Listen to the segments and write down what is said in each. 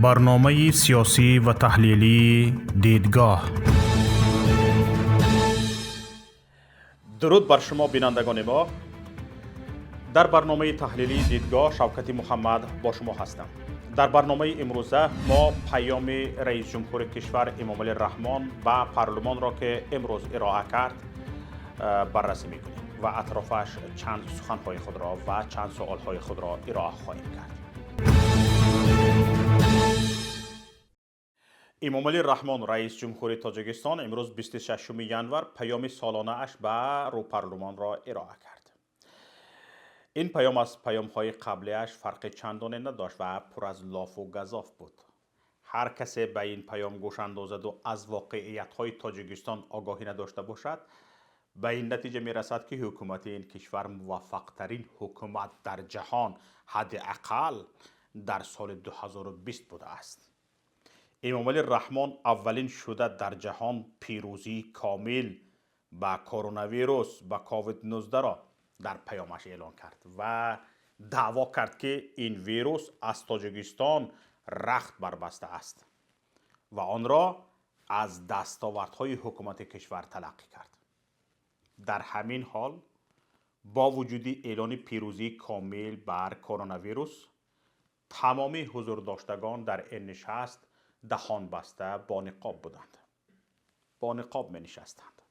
برنامه سیاسی و تحلیلی دیدگاه. درود بر شما بینندگان ما. در برنامه تحلیلی دیدگاه شوکت محمد با شما هستم. در برنامه امروزه ما پیام رئیس جمهور کشور امامعلی رحمان به پارلمان را که امروز ارائه کرد بررسی میکنیم و اطرافش چند سخنهای خود را و چند سوالهای خود را ارائه خواهیم کرد. امامعلی رحمان رئیس جمهور تاجیکستان امروز 26 ینور پیام سالانه اش به رو پارلمان را ارائه کرد. این پیام از پیام های قبلی اش فرق چندانی نداشت و پر از لاف و گزاف بود. هر کسی به این پیام گوش اندازد و از واقعیت های تاجیکستان آگاهی نداشته باشد به این نتیجه می رسد که حکومت این کشور موفق ترین حکومت در جهان حداقل در سال 2020 بوده است. امامعلی رحمان اولین شده در جهان پیروزی کامل با کرونا ویروس با کووید 19 را در پیامش اعلان کرد و دعوا کرد که این ویروس از تاجیکستان رخت بربسته است و آن را از دستاوردهای حکومت کشور تلقی کرد. در همین حال با وجود اعلان پیروزی کامل بر کرونا ویروس تمامی حضور داشتگان در این نشست دهان بسته با نقاب بودند. با نقاب می نشستند.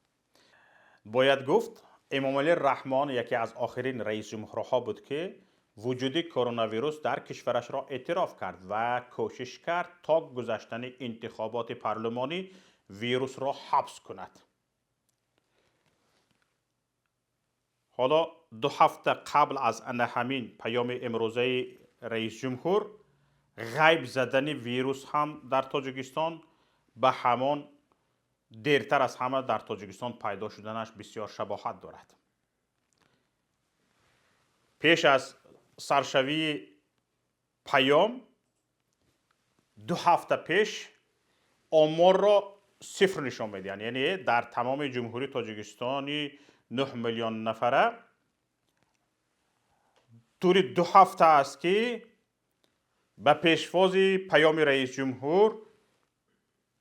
باید گفت امامعلی رحمان یکی از آخرین رئیس جمهورها بود که وجود کرونا ویروس در کشورش را اعتراف کرد و کوشش کرد تا گذشتن انتخابات پارلمانی ویروس را حبس کند. حالا 2 هفته قبل از همین پیام امروزه رئیس جمهور غیب زدن ویروس هم در تاجیکستان به همان دیرتر از همه در تاجیکستان پیدا شدنش بسیار شباهت دارد. پیش از سرشوی پیام 2 هفته پیش آمار را صفر نشان می‌دهد. یعنی در تمام جمهوری تاجیکستانی 9 میلیون نفره طور 2 هفته است که به پیشواز پیام رئیس جمهور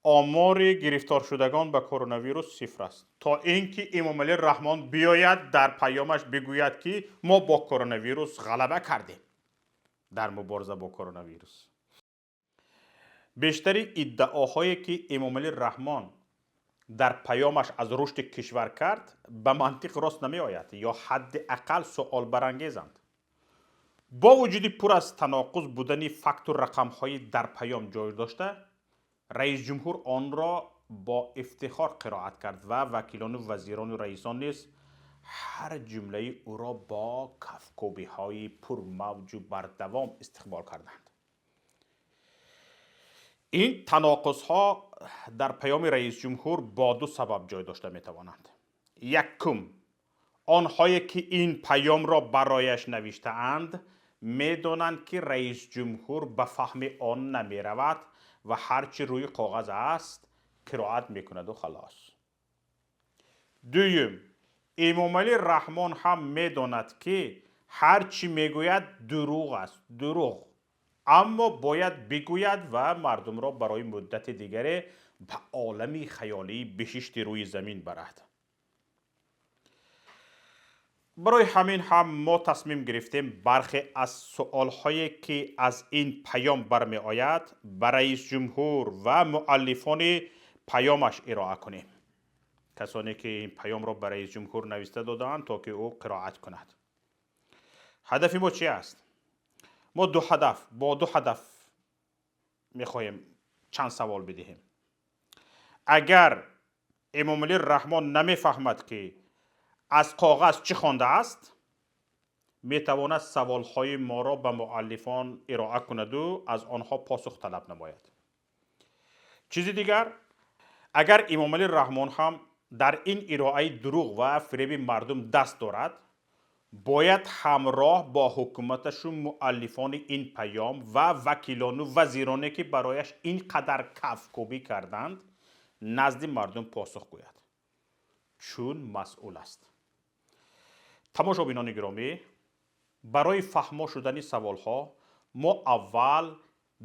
آمار گرفتار شدگان به کرونا ویروس صفر است تا اینکه امامعلی رحمان بیاید در پیامش بگوید که ما با کرونا ویروس غلبه کردیم در مبارزه با کرونا ویروس. بیشتر ادعاهایی که امامعلی رحمان در پیامش از رشد کشور کرد به منطق راست نمی آید یا حداقل سوال برانگیزند. با وجود پر از تناقض بودن فکت و رقم‌های در پیام جای داشته، رئیس جمهور آن را با افتخار قرائت کرد و وکیلان و وزیران و رئیسان نیز هر جمله او را با کف‌کوبی‌های پرموج و بردوام استقبال کردند. این تناقض‌ها در پیام رئیس جمهور با 2 سبب جای داشته می‌توانند. یکم، آنهایی که این پیام را برایش نوشته اند می‌دانند که رئیس جمهور به فهم آن نمی رود و هرچی روی کاغذ است قرائت میکند و خلاص. دوم، امامعلی رحمان هم می‌داند که هرچی میگوید دروغ است، دروغ، اما باید بگوید و مردم را برای مدت دیگری به عالمی خیالی بهشت روی زمین برد. برای همین هم ما تصمیم گرفتیم برخی از سوالهایی که از این پیام برمی آید به رئیس جمهور و مؤلفان پیامش ارائه کنیم. کسانی که این پیام را به رئیس جمهور نوشته دادند تا که او قرائت کند. هدف ما چی است؟ ما با دو هدف میخواهیم چند سوال بدهیم. اگر امامعلی رحمان نمیفهمد که از کاغذ چی خوانده است میتواند سوالهای ما را به مؤلفان ارائه کند و از آنها پاسخ طلب نماید. چیزی دیگر، اگر امامعلی رحمان هم در این ارائه دروغ و فریب مردم دست دارد باید همراه با حکومتش و مؤلفان این پیام و وکیلان و وزیرانی که برایش اینقدر کف‌کوبی کردند نزد مردم پاسخ گوید، چون مسئول است. تماشابینان گرامی، برای فهما شدن سوالها ما اول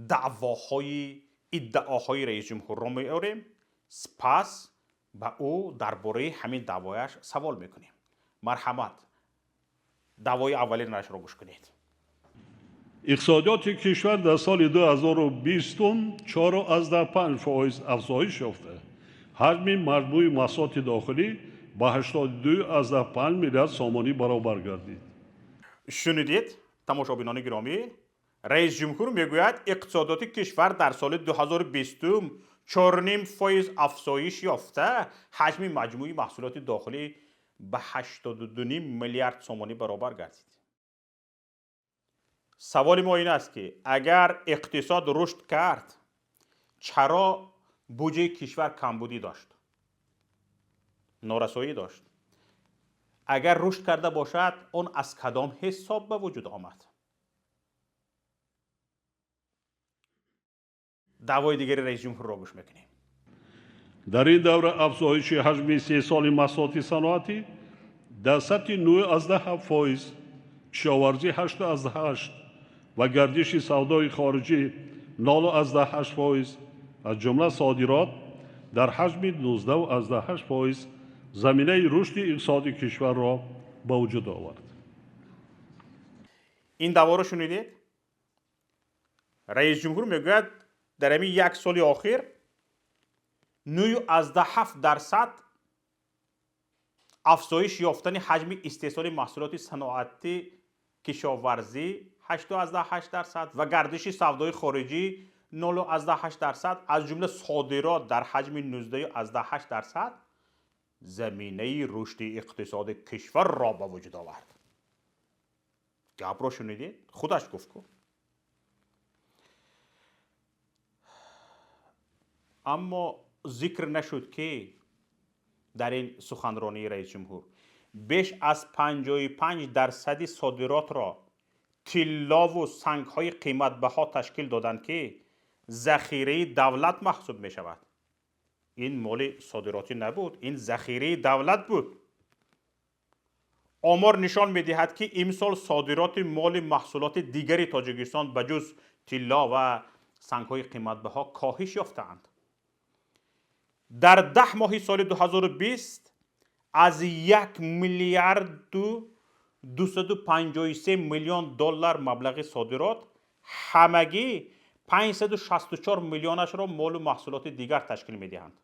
دعواهای ادعاهای رئیس جمهور را میاریم، سپس به او درباره همین دعوایش سوال میکنیم. مرحمت، دعوای اولینش را گوش کنید. اقتصادیات کشور در سال 2020 4.5% افزایش یافته. حجم مجموع محصولات داخلی به 82.5 میلیارد سامانی برابر گردید. شنیدید تماشابینان گرامی؟ رئیس جمهور میگوید اقتصادیات کشور در سال 2020 4.5% افزایش یافته، حجم مجموعی محصولات داخلی به 82.5 میلیارد سامانی برابر گردید. سوال ما این است که اگر اقتصاد رشد کرد، چرا بودجه کشور کمبودی داشت؟ نارسایی داشت. اگر رشد کرده باشد، اون از کدام حساب به وجود آمد؟ دعوای دیگری رئیس جمهور را گوش میکنیم. در این دوره افزایش حجم 3 سال محصولات صنعتی در سطح 9.7%، کشاورزی 8.8% و گردش سودای خارجی 0.8%، از جمله صادرات در حجم 19.8% زمینه رشد اقتصادی کشور را به وجود آورد. این دعوا رو شنیدید؟ رئیس جمهور میگوید در همین یک سال اخیر 9.7% افزایش یافتن حجم استحصال محصولات صنعتی، کشاورزی 8.8% و گردش سودای خارجی 0.8%، از جمله صادرات در حجم 19.8% زمینه رشد اقتصاد کشور را به وجود آورد. گپ را شنیدید؟ خودش گفت کو. اما ذکر نشد که در این سخنرانی رئیس جمهور بیش از 55% صادرات را طلا و سنگ‌های قیمت بها تشکیل دادند که ذخیره دولت محسوب می شود. این مال صادراتی نبود، این ذخیره دولت بود. آمار نشان می دهد که امسال صادرات مال محصولات دیگری تاجیکستان بجز طلا و سنگ‌های قیمت بها کاهش یافتند. در 10 ماه سال 2020 از 1 میلیارد و 253 میلیون دلار مبلغ صادرات، همگی 564 میلیونش را مال و محصولات دیگر تشکیل می دهند.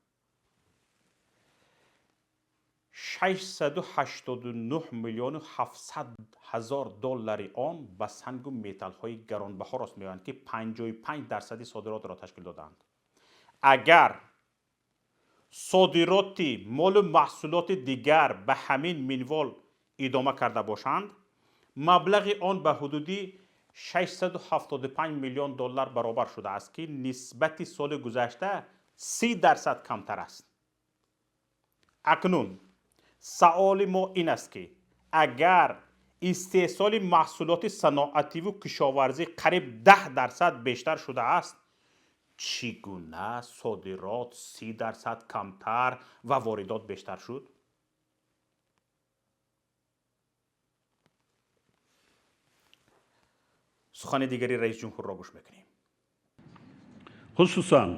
689 میلیون و 700 هزار دلار آن به سنگ و متال های گرانبها راست می‌آیند که 55% صادرات را تشکیل دادند. اگر صادرات مال و محصولات دیگر به همین منوال ادامه کرده باشند، مبلغ آن به حدودی 675 میلیون دلار برابر شده است که نسبت سال گذشته 30% کمتر است. اکنون سوال ما این است که اگر استحصال محصولات صنعتی و کشاورزی قریب 10% بیشتر شده است، چگونه صادرات 30% کمتر و واردات بیشتر شد؟ سخن دیگری رئیس جمهور را گوش میکنیم. خصوصاً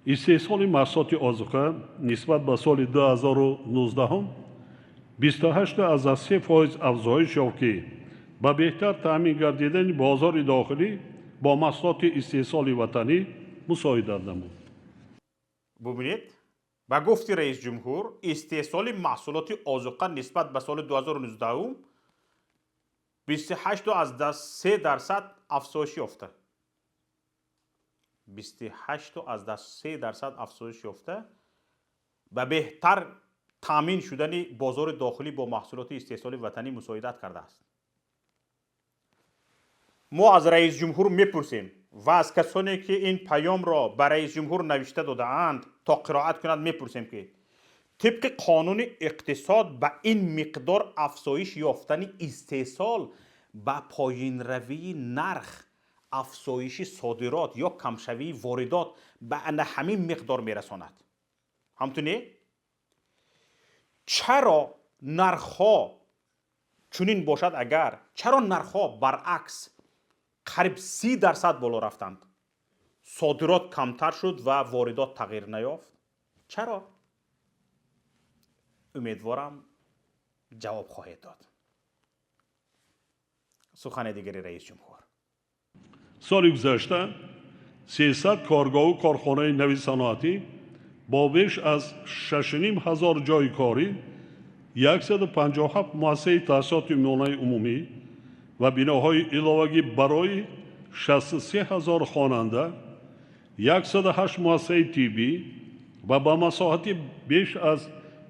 استحصال محصولات آذوقه نسبت به سال 2019 28.3% افزایش یافت که به بهتر تامین گردیدن بازار داخلی با محصولات استحصال وطنی مساعدت نمود. ببینید، با گفت رئیس جمهور استحصال محصولات آذوقه نسبت به سال 2019 28.3% افزایش یافته. 28.3% افزایش یافته و بهتر تامین شدن بازار داخلی با محصولات استحصال وطنی مساعدت کرده است. ما از رئیس جمهور میپرسیم و از کسانی که این پیام را به رئیس جمهور نوشته داده اند تا قرائت کنند میپرسیم که طبق قانون اقتصاد به این مقدار افزایش یافتن استحصال با پایین روی نرخ افزایش صادرات یا کمشوی واردات به همین مقدار میرساند. همونطوری چرا نرخ ها چنین باشد؟ اگر چرا نرخ ها برعکس قریب 30% بالا رفتند. صادرات کمتر شد و واردات تغییر نیافت. چرا؟ امیدوارم جواب خواهید داد. سخن دیگری رئیس جمهور: соли гузашта 300 коргоҳу корхонаи нави саноатӣ бо беш аз 6500 ҷойи корӣ, 157 муассисаи таҳсилоти миёнаи умумӣ ва биноҳои иловагӣ барои 63000 хонанда, 108 муассисаи тиббӣ ва ба масоҳати беш аз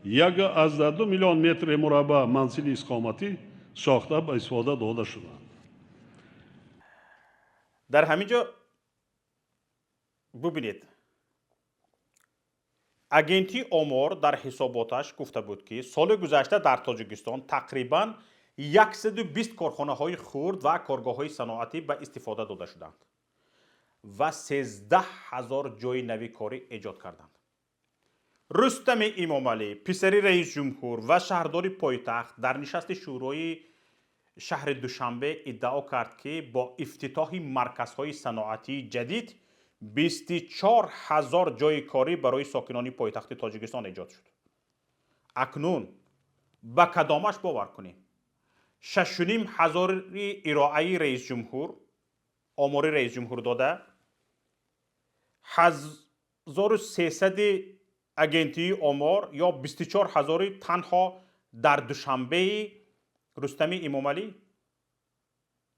1,2 миллион метри мураббаъ манзили иstiqomatӣ сохта ба истифода дода шуданд. در همینجا ببینید агенти омор дар ҳисоботаш гуфта буд ки соли гузашта дар тоҷикистон тақрибан 120 корхонаҳои хурд ва коргоҳҳои саноатӣ ба истифода дода шуданд ва 13000 ҷойи нави корӣ эҷод карданд. рустами имомалӣ, писари раис ҷумҳур ва шаҳрдори пойтахт дар нишасти шӯрои шаҳри душанбе иддао кард ки бо ифтитоҳи марказҳои саноатии ҷадид 24000 ҷойи корӣ барои сокинони пойтахти тоҷикистон эҷод шуд. акнун ба кадомаш бовар кунем? 6500 ироаи раис ҷумҳур, омори раис ҷумҳур дода, 1300 агентии омор ё 24000 танҳо дар душанбеи рустами имомалӣ?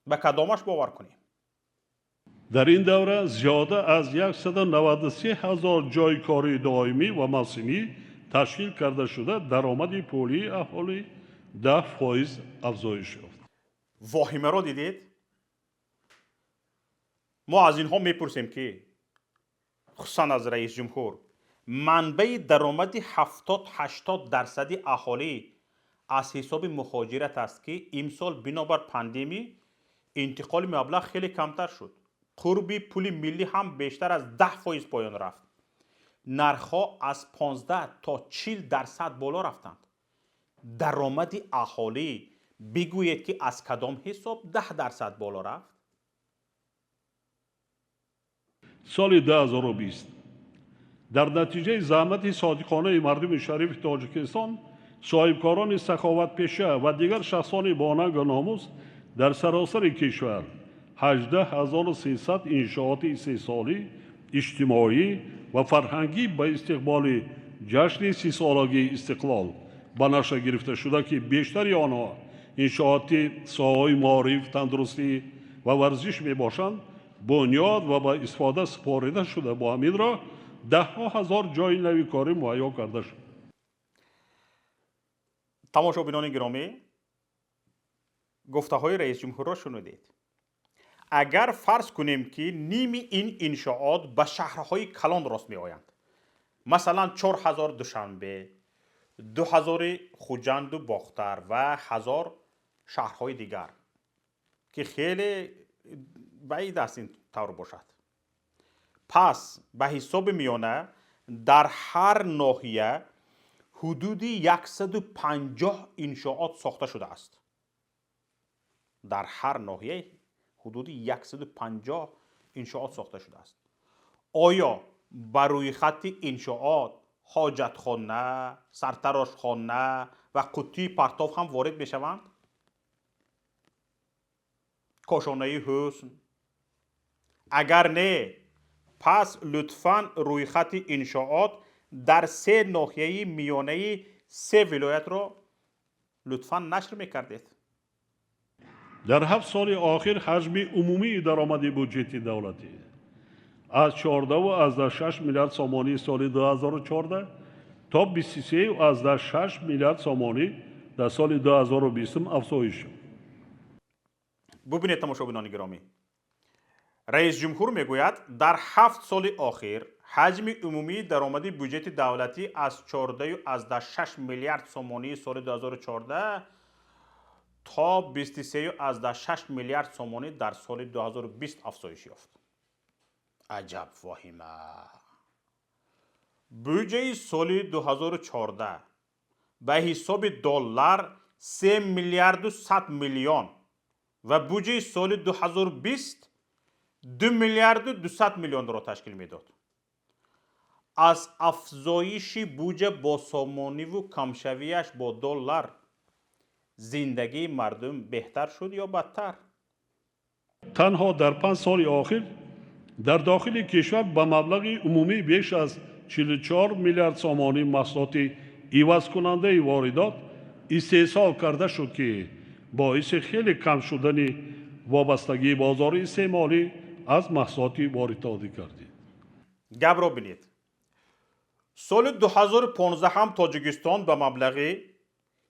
ба кадомаш бовар кунем? дар ин давра зиёда аз 193000 ҷойи кории доимӣ ва мавсимӣ ташкил карда шуда, даромади пулии аҳолӣ 10% афзоиш ёфт. воҳимаро дидед? мо аз инҳо мепурсем ки хусусан аз раис ҷумҳур манбаи даромади 70-80% аҳолӣ аз ҳисоби муҳоҷират аст ки имсол бинобар пандемӣ интиқоли маблағ хеле камтар шуд. қурби пули миллӣ ҳам бештар аз 10% поён рафт. нархҳо аз 15 то 40% боло рафтанд. даромади аҳолӣ бигӯед ки аз кадом ҳисоб 10% боло рафт? соли 2020 дар натиҷаи заҳмати содиқонаи мардуми шарифи тоҷикистон, соҳибкорони саховатпеша ва дигар шахсони бонанга номус дар саросари кишвар 18300 иншооти истеҳсолӣ, иҷтимоӣ ва фарҳангӣ ба истиқболи ҷашни 30-солагии истиқлол ба наша гирифта шуда ки бештари онҳо иншооти соҳаҳои маориф, тандурустӣ ва варзиш мебошанд, бунёд ва ба истифода супорида шуда бо ҳамин роҳ даҳҳо ҳазор ҷойи нави корӣ муҳайё карда шуд. тамошобинони гиромӣ, гуфтаҳои раис ҷумҳурро шунудед. агар фарз кунем ки ними ин иншоот ба шаҳрҳои калон рост меоянд, масалан 4000 душанбе, 2000 хуҷанду бохтар ва 1000 шаҳрҳои дигар ки хеле баид аст ин тавр бошад, пас ба ҳисоби миёна дар ҳар ноҳия ҳудуди 150 иншоот сохта шудааст. дар ҳар ноҳия ҳудуди 150 иншоот сохта шудааст. оё ба рӯи хатти иншоот ҳоҷатхона, сартарошхона ва қуттии партов ҳам ворид мешаванд? кошонаи ҳусн? агар не, пас лутфан рӯйхати иншоот дар 3 ноҳияи миёнаи 3 вилоятро лутфан нашр мекардед. дар 7 соли охир ҳаҷми умумии даромади бюджети давлатӣ аз 14,6 миллиард сомонии соли 2014 то 23,6 миллиард сомонӣ дар соли 2020 афзоиш ёфт. бубинед тамошобинони гиромӣ, раис ҷумҳур мегӯяд дар 7 соли охир ҳаҷми умумии даромади бюджети давлатӣ аз 14,6 миллиард сомонии соли 2014 то 23,6 миллиард сомонӣ дар соли 2020 афзоиш ёфт. аҷаб воҳима! бюҷаи соли 2014 ба ҳисоби доллар 3 миллиарду 100 миллион ва бюҷаи соли 2020 2 میلیارد و 200 میلیون را تشکیل میداد. از افزایش بودجه با سامانی و کمشویش با دلار زندگی مردم بهتر شد یا بدتر؟ تنها در 5 سال آخر در داخل کشور به مبلغ عمومی بیش از 44 میلیارد سامانی محصولات عوض کننده واردات استحصال کرده شد که باعث خیلی کم شدن وابستگی بازار استعمالی از محصولات وارداتی کردید. گپ را بینید. سال 2015 هم تاجیکستان به مبلغ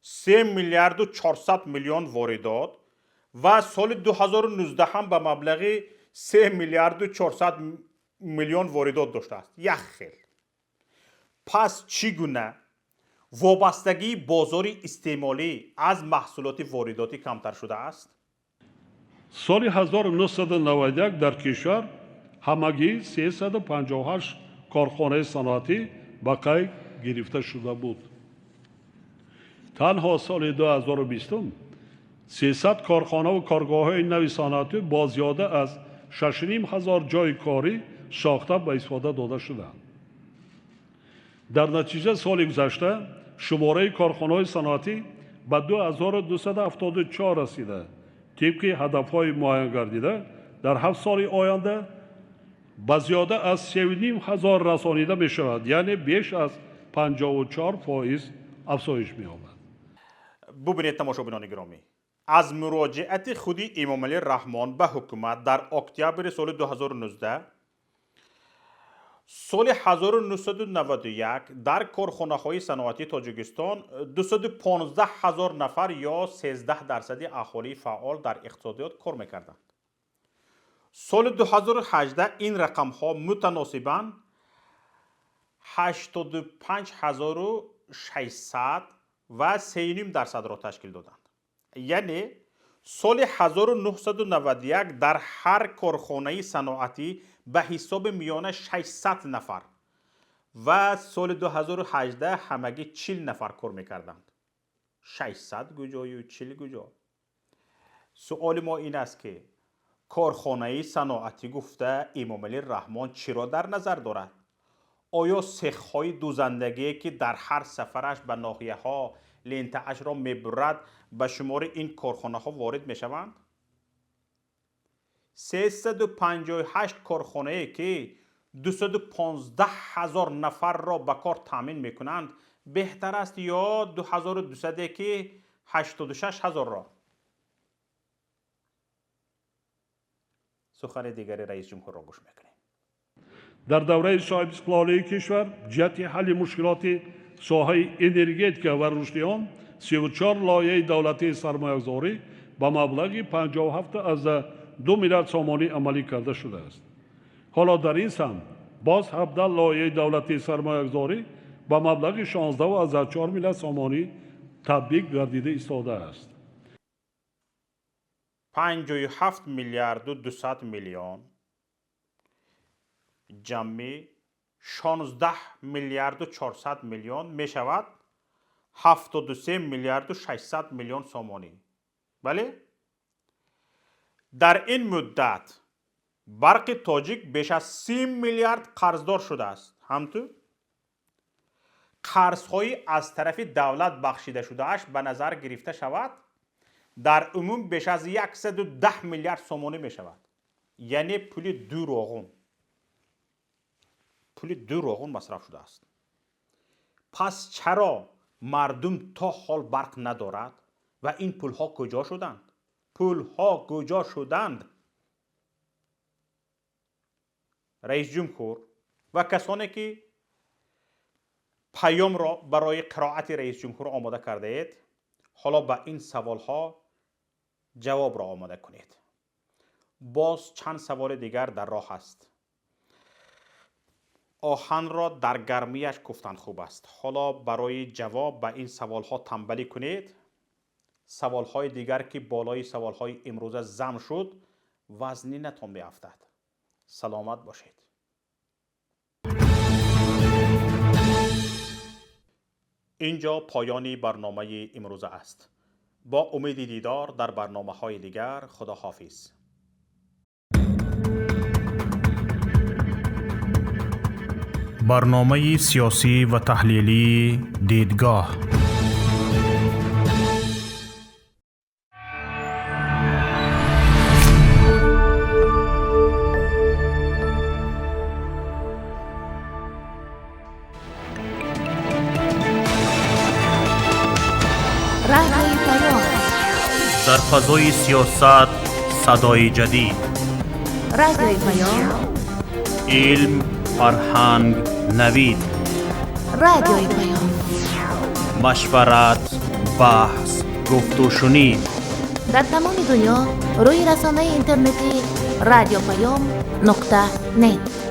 3 میلیارد و 400 میلیون واردات و سال 2019 هم به مبلغ 3 میلیارد و 400 میلیون واردات داشته است. یک خیل. پس چگونه وابستگی بازار استعمالی از محصولات وارداتی کمتر شده است؟ سال 1991 در کشور همگی 358 کارخانه صنعتی به قید گرفته شده بود. تنها سال 2020 300 کارخانه و کارگاه‌های نوی صنعتی با زیاده از 6,500 جای کاری ساخته به استفاده داده شدند. در نتیجه سال گذشته شماره کارخانه‌های صنعتی به 2274 رسیده. طبق هدف‌های معین گردیده در 7 سال آینده به زیاده از 3,500 رسانیده می شود، یعنی بیش از 54% افزایش می یابد. ببینید تماشاگران گرامی، از مراجعت خودی امام علی رحمان به حکومت در اکتبر سال 2019 سال 1991 در کارخانه‌های صنعتی تاجیکستان 215,000 نفر یا 13% اهالی فعال در اقتصادیات کار می‌کردند. سال 2018 این رقم‌ها متناسباً 85,600 و 3.5% را تشکیل دادند. یعنی سال 1991 در هر کارخانه صنعتی به حساب میانه 600 نفر و سال 2018 همگی 40 نفر کار میکردند. 600 کجا و 40 کجا؟ سوال ما این است که کارخانه صنعتی گفته امام علی رحمان چرا در نظر دارد؟ آیا سیخ‌های دوزندگی که در هر سفرش به ناحیه‌ها لنته‌اش را میبرد به شمار این کارخانه‌ها وارد میشوند؟ 358 کارخانه که 215,000 نفر را به کار تامین میکنند بهتر است یا 2200 که 86,000 را؟ سخن دیگری رئیس جمهور را گوش میکنیم. در دوره صاحب استقلالی کشور جهت حل مشکلات ساحه انرژتیک و رشد آن 34 لایحه دولتی سرمایه‌گذاری با مبلغ 57.2 میلیارد سامانی عملی کرده شده است. حالا در این سمت باز 17 لایحه دولتی سرمایه‌گذاری با مبلغ 16.4 میلیارد سامانی تطبیق گردیده ایستاده است. 57 میلیارد و 200 میلیون جمعی 16 میلیارد و 400 میلیون می شود 73 میلیارد و 600 میلیون سامانی. بله؟ در این مدت برق تاجیک بیش از 30 میلیارد قرضدار شده است. همطور قرض‌های از طرف دولت بخشیده شده اش به نظر گرفته شود در عموم بیش از 110 میلیارد سامانی می شود. یعنی پول دو روغن مصرف شده است. پس چرا مردم تا حال برق ندارد و این پولها کجا شدند؟ رئیس جمهور و کسانی که پیام را برای قرائت رئیس جمهور آماده کرده اید حالا به این سوالها جواب را آماده کنید. باز چند سوال دیگر در راه است. آهن را در گرمیش گفتن خوب است. حالا برای جواب به این سوالها تنبلی کنید. سوالهای دیگر که بالای سوالهای امروز ضم شد وزنی نتان بیفتد. سلامت باشید. اینجا پایانی برنامه امروز است. با امید دیدار در برنامه‌های دیگر. خدا حافظ. برنامه سیاسی و تحلیلی دیدگاه. رادیوی پیام، در فضای سیاست صدای جدید. رادیوی پیام، علم، فرهنگ، نوید. رادیوی پیام، مشورت، بحث، گفت و شنید. در تمام دنیا روی رسانه اینترنتی رادیو پیام نقطه نت.